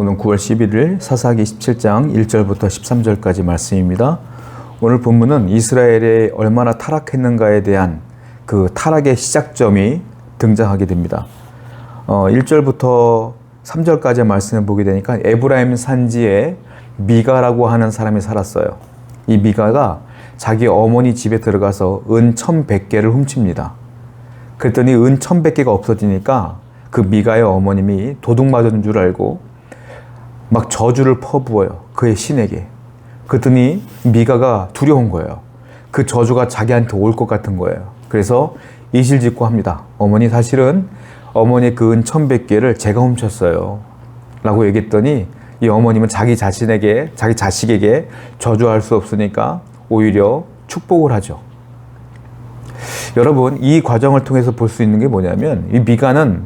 오늘 9월 11일 사사기 17장 1절부터 13절까지 말씀입니다. 오늘 본문은 이스라엘이 얼마나 타락했는가에 대한 그 타락의 시작점이 등장하게 됩니다. 1절부터 3절까지의 말씀을 보게 되니까 에브라임 산지에 미가라고 하는 사람이 살았어요. 이 미가가 자기 어머니 집에 들어가서 은 1100개를 훔칩니다. 그랬더니 은 1100개가 없어지니까 그 미가의 어머님이 도둑 맞은 줄 알고 막 저주를 퍼부어요. 그의 신에게. 그랬더니 미가가 두려운 거예요. 그 저주가 자기한테 올 것 같은 거예요. 그래서 이실직고 합니다. 어머니, 사실은 어머니 그 은 1100개를 제가 훔쳤어요 라고 얘기했더니 이 어머님은 자기 자신에게, 자기 자식에게 저주할 수 없으니까 오히려 축복을 하죠. 여러분, 이 과정을 통해서 볼 수 있는 게 뭐냐면 이 미가는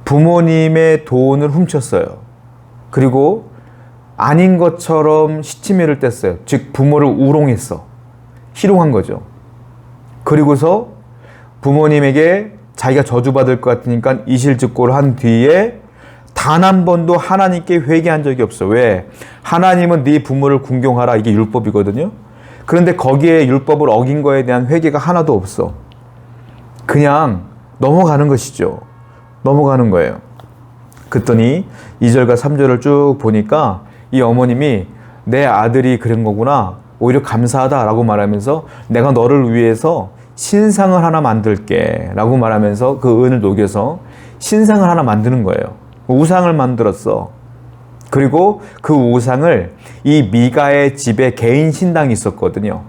부모님의 돈을 훔쳤어요. 그리고 아닌 것처럼 시치미를 뗐어요. 즉 부모를 우롱했어. 희롱한 거죠. 그리고서 부모님에게 자기가 저주받을 것 같으니까 이실직고를 한 뒤에 단 한 번도 하나님께 회개한 적이 없어. 왜? 하나님은 네 부모를 궁경하라. 이게 율법이거든요. 그런데 거기에 율법을 어긴 거에 대한 회개가 하나도 없어. 그냥 넘어가는 것이죠. 넘어가는 거예요. 그랬더니 2절과 3절을 쭉 보니까 이 어머님이 내 아들이 그런 거구나, 오히려 감사하다라고 말하면서 내가 너를 위해서 신상을 하나 만들게 라고 말하면서 그 은을 녹여서 신상을 하나 만드는 거예요. 우상을 만들었어. 그리고 그 우상을 이 미가의 집에 개인 신당이 있었거든요.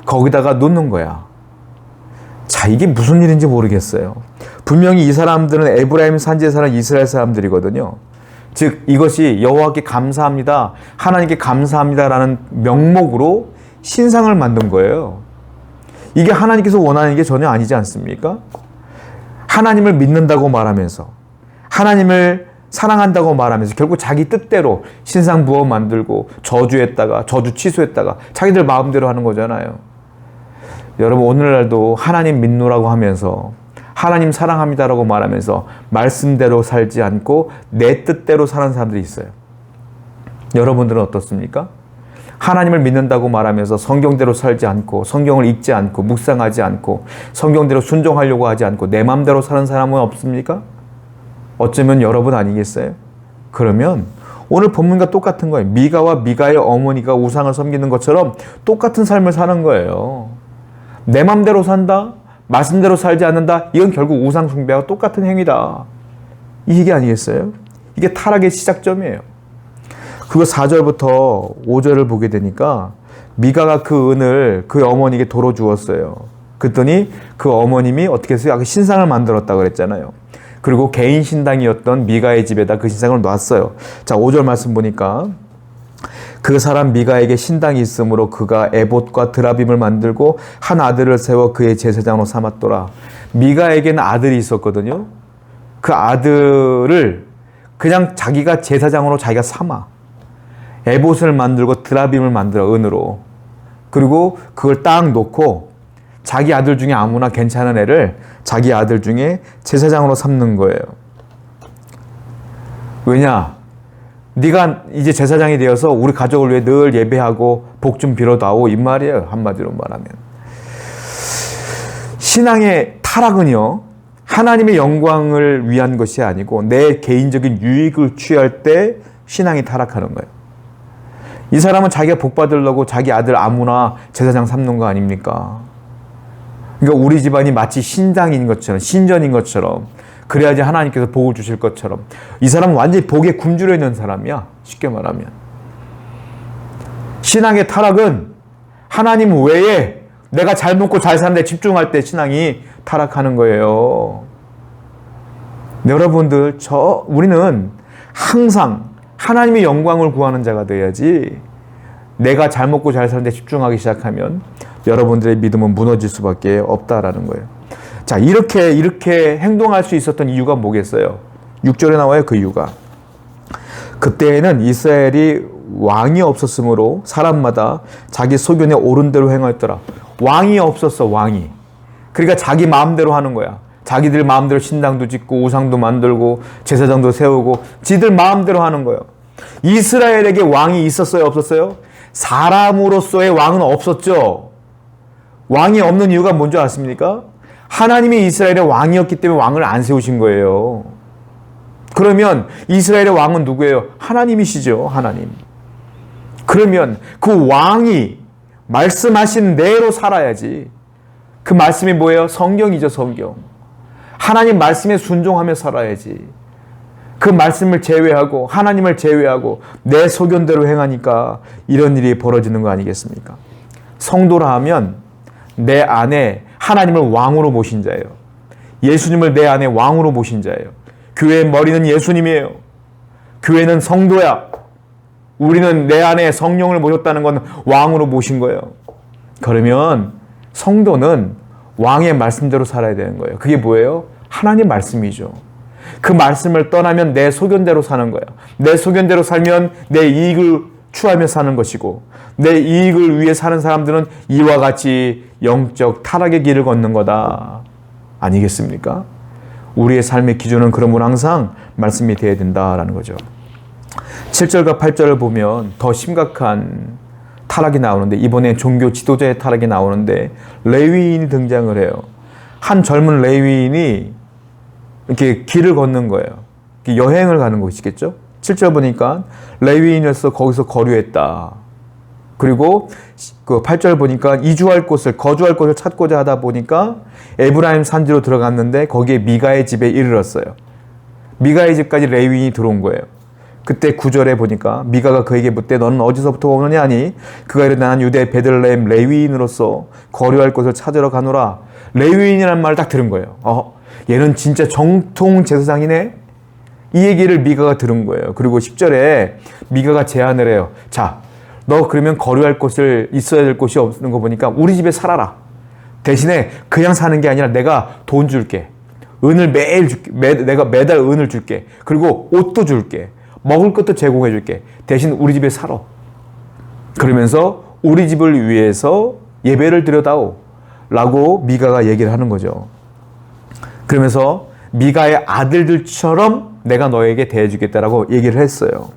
거기다가 놓는 거야. 자, 이게 무슨 일인지 모르겠어요. 분명히 이 사람들은 에브라임 산지에 사는 이스라엘 사람들이거든요. 즉 이것이 여호와께 감사합니다, 하나님께 감사합니다라는 명목으로 신상을 만든 거예요. 이게 하나님께서 원하는 게 전혀 아니지 않습니까? 하나님을 믿는다고 말하면서, 하나님을 사랑한다고 말하면서 결국 자기 뜻대로 신상 부어 만들고 저주했다가 저주 취소했다가 자기들 마음대로 하는 거잖아요. 여러분, 오늘날도 하나님 믿노라고 하면서 하나님 사랑합니다라고 말하면서 말씀대로 살지 않고 내 뜻대로 사는 사람들이 있어요. 여러분들은 어떻습니까? 하나님을 믿는다고 말하면서 성경대로 살지 않고 성경을 읽지 않고 묵상하지 않고 성경대로 순종하려고 하지 않고 내 마음대로 사는 사람은 없습니까? 어쩌면 여러분 아니겠어요? 그러면 오늘 본문과 똑같은 거예요. 미가와 미가의 어머니가 우상을 섬기는 것처럼 똑같은 삶을 사는 거예요. 내 맘대로 산다, 말씀대로 살지 않는다, 이건 결국 우상 숭배와 똑같은 행위다. 이 얘기 아니겠어요? 이게 타락의 시작점이에요. 그리고 4절부터 5절을 보게 되니까 미가가 그 은을 그 어머니에게 도로 주었어요. 그랬더니 그 어머님이 어떻게 했어요? 아까 신상을 만들었다고 그랬잖아요. 그리고 개인 신당이었던 미가의 집에다 그 신상을 놨어요. 자, 5절 말씀 보니까 그 사람 미가에게 신당이 있으므로 그가 에봇과 드라빔을 만들고 한 아들을 세워 그의 제사장으로 삼았더라. 미가에게는 아들이 있었거든요. 그 아들을 그냥 자기가 제사장으로 자기가 삼아. 에봇을 만들고 드라빔을 만들어, 은으로. 그리고 그걸 딱 놓고 자기 아들 중에 아무나 괜찮은 애를 자기 아들 중에 제사장으로 삼는 거예요. 왜냐? 네가 이제 제사장이 되어서 우리 가족을 위해 늘 예배하고 복 좀 빌어다오, 이 말이에요. 한마디로 말하면. 신앙의 타락은요, 하나님의 영광을 위한 것이 아니고 내 개인적인 유익을 취할 때 신앙이 타락하는 거예요. 이 사람은 자기가 복 받으려고 자기 아들 아무나 제사장 삼는 거 아닙니까? 그러니까 우리 집안이 마치 신당인 것처럼, 신전인 것처럼, 그래야지 하나님께서 복을 주실 것처럼. 이 사람은 완전히 복에 굶주려 있는 사람이야. 쉽게 말하면. 신앙의 타락은 하나님 외에 내가 잘 먹고 잘 사는 데 집중할 때 신앙이 타락하는 거예요. 여러분들, 우리는 항상 하나님의 영광을 구하는 자가 돼야지, 내가 잘 먹고 잘 사는 데 집중하기 시작하면 여러분들의 믿음은 무너질 수밖에 없다라는 거예요. 자, 이렇게 행동할 수 있었던 이유가 뭐겠어요? 6절에 나와요, 그 이유가. 그때에는 이스라엘이 왕이 없었으므로 사람마다 자기 소견에 옳은 대로 행하였더라. 왕이 없었어, 왕이. 그러니까 자기 마음대로 하는 거야. 자기들 마음대로 신당도 짓고 우상도 만들고 제사장도 세우고 지들 마음대로 하는 거예요. 이스라엘에게 왕이 있었어요, 없었어요? 사람으로서의 왕은 없었죠. 왕이 없는 이유가 뭔지 아십니까? 하나님이 이스라엘의 왕이었기 때문에 왕을 안 세우신 거예요. 그러면 이스라엘의 왕은 누구예요? 하나님이시죠, 하나님. 그러면 그 왕이 말씀하신 대로 살아야지. 그 말씀이 뭐예요? 성경이죠, 성경. 하나님 말씀에 순종하며 살아야지. 그 말씀을 제외하고 하나님을 제외하고 내 소견대로 행하니까 이런 일이 벌어지는 거 아니겠습니까? 성도라 하면 내 안에 하나님을 왕으로 모신 자예요. 예수님을 내 안에 왕으로 모신 자예요. 교회의 머리는 예수님이에요. 교회는 성도야. 우리는 내 안에 성령을 모셨다는 건 왕으로 모신 거예요. 그러면 성도는 왕의 말씀대로 살아야 되는 거예요. 그게 뭐예요? 하나님 말씀이죠. 그 말씀을 떠나면 내 소견대로 사는 거예요. 내 소견대로 살면 내 이익을 취하며 사는 것이고, 내 이익을 위해 사는 사람들은 이와 같이 영적 타락의 길을 걷는 거다. 아니겠습니까? 우리의 삶의 기준은 그러므로 항상 말씀이 되어야 된다라는 거죠. 7절과 8절을 보면 더 심각한 타락이 나오는데, 이번에 종교 지도자의 타락이 나오는데 레위인이 등장을 해요. 한 젊은 레위인이 이렇게 길을 걷는 거예요. 여행을 가는 것이겠죠. 7절 보니까 레위인으로서 거기서 거류했다. 그리고 그 8절 보니까 이주할 곳을, 거주할 곳을 찾고자 하다 보니까 에브라임 산지로 들어갔는데 거기에 미가의 집에 이르렀어요. 미가의 집까지 레위인이 들어온 거예요. 그때 9절에 보니까 미가가 그에게 묻되 너는 어디서부터 오느냐 하니 그가 이르되 나는 유대 베들레헴 레위인으로서 거류할 곳을 찾으러 가노라. 레위인이라는 말을 딱 들은 거예요. 얘는 진짜 정통 제사장이네? 이 얘기를 미가가 들은 거예요. 그리고 10절에 미가가 제안을 해요. 자, 너 그러면 거류할 곳을, 있어야 될 곳이 없는 거 보니까 우리 집에 살아라. 대신에 그냥 사는 게 아니라 내가 돈 줄게. 은을 매일 줄게. 내가 매달 은을 줄게. 그리고 옷도 줄게. 먹을 것도 제공해 줄게. 대신 우리 집에 살아. 그러면서 우리 집을 위해서 예배를 드려다오. 라고 미가가 얘기를 하는 거죠. 그러면서 미가의 아들들처럼 내가 너에게 대해주겠다라고 얘기를 했어요.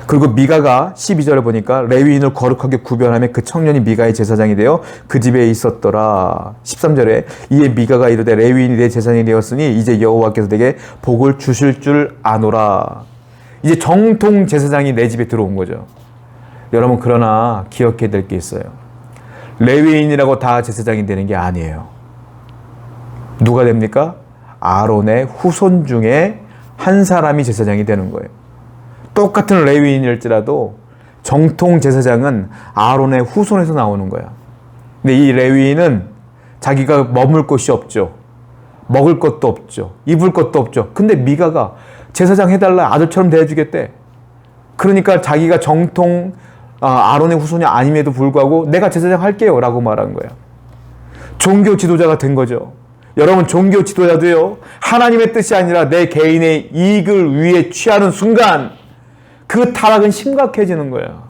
그리고 미가가 12절에 보니까 레위인을 거룩하게 구별하며 그 청년이 미가의 제사장이 되어 그 집에 있었더라. 13절에 이에 미가가 이르되 레위인이 내 제사장이 되었으니 이제 여호와께서 내게 복을 주실 줄 아노라. 이제 정통 제사장이 내 집에 들어온 거죠. 여러분, 그러나 기억해야 될 게 있어요. 레위인이라고 다 제사장이 되는 게 아니에요. 누가 됩니까? 아론의 후손 중에 한 사람이 제사장이 되는 거예요. 똑같은 레위인일지라도 정통 제사장은 아론의 후손에서 나오는 거야. 근데 이 레위인은 자기가 머물 곳이 없죠. 먹을 것도 없죠. 입을 것도 없죠. 근데 미가가 제사장 해달라, 아들처럼 대해주겠대. 그러니까 자기가 정통 아론의 후손이 아님에도 불구하고 내가 제사장 할게요 라고 말한 거야. 종교 지도자가 된 거죠. 여러분, 종교 지도자도요, 하나님의 뜻이 아니라 내 개인의 이익을 위해 취하는 순간 그 타락은 심각해지는 거야.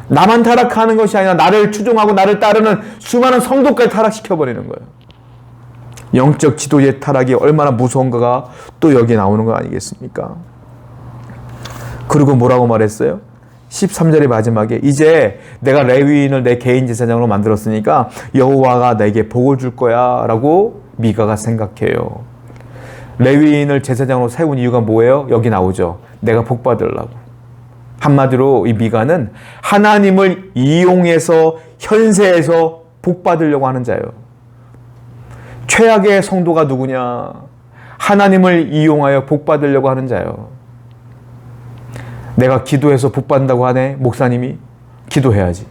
나만 타락하는 것이 아니라 나를 추종하고 나를 따르는 수많은 성도까지 타락시켜버리는 거예요. 영적 지도의 타락이 얼마나 무서운가가 또 여기에 나오는 거 아니겠습니까? 그리고 뭐라고 말했어요? 13절의 마지막에 이제 내가 레위인을 내 개인 제사장으로 만들었으니까 여호와가 내게 복을 줄 거야 라고 미가가 생각해요. 레위인을 제사장으로 세운 이유가 뭐예요? 여기 나오죠. 내가 복 받으려고. 한마디로 이 미가는 하나님을 이용해서 현세에서 복 받으려고 하는 자예요. 최악의 성도가 누구냐? 하나님을 이용하여 복 받으려고 하는 자예요. 내가 기도해서 복 받는다고 하네, 목사님이. 기도해야지.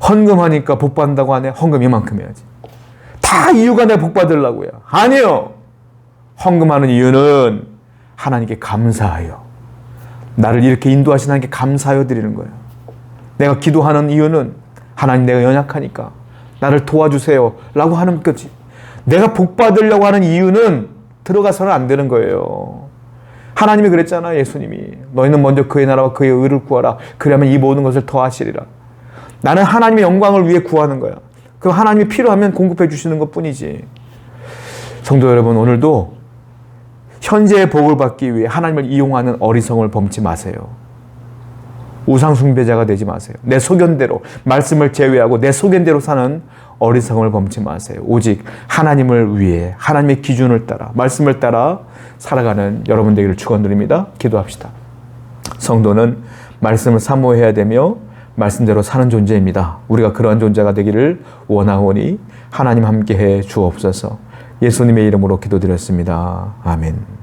헌금하니까 복 받는다고 하네, 헌금 이만큼 해야지. 다 이유가 내가 복 받으려고요. 아니요. 헌금하는 이유는 하나님께 감사하여, 나를 이렇게 인도하신 하나님께 감사하여 드리는 거예요. 내가 기도하는 이유는 하나님, 내가 연약하니까 나를 도와주세요 라고 하는 거지. 내가 복 받으려고 하는 이유는 들어가서는 안 되는 거예요. 하나님이 그랬잖아요. 예수님이 너희는 먼저 그의 나라와 그의 의를 구하라. 그러면 이 모든 것을 더하시리라. 나는 하나님의 영광을 위해 구하는 거야. 그럼 하나님이 필요하면 공급해 주시는 것뿐이지. 성도 여러분, 오늘도 현재의 복을 받기 위해 하나님을 이용하는 어리석음을 범치 마세요. 우상 숭배자가 되지 마세요. 내 소견대로 말씀을 제외하고 내 소견대로 사는 어리석음을 범치 마세요. 오직 하나님을 위해 하나님의 기준을 따라 말씀을 따라 살아가는 여러분 되기를 축원드립니다. 기도합시다. 성도는 말씀을 사모해야 되며 말씀대로 사는 존재입니다. 우리가 그러한 존재가 되기를 원하오니 하나님 함께해 주옵소서. 예수님의 이름으로 기도드렸습니다. 아멘.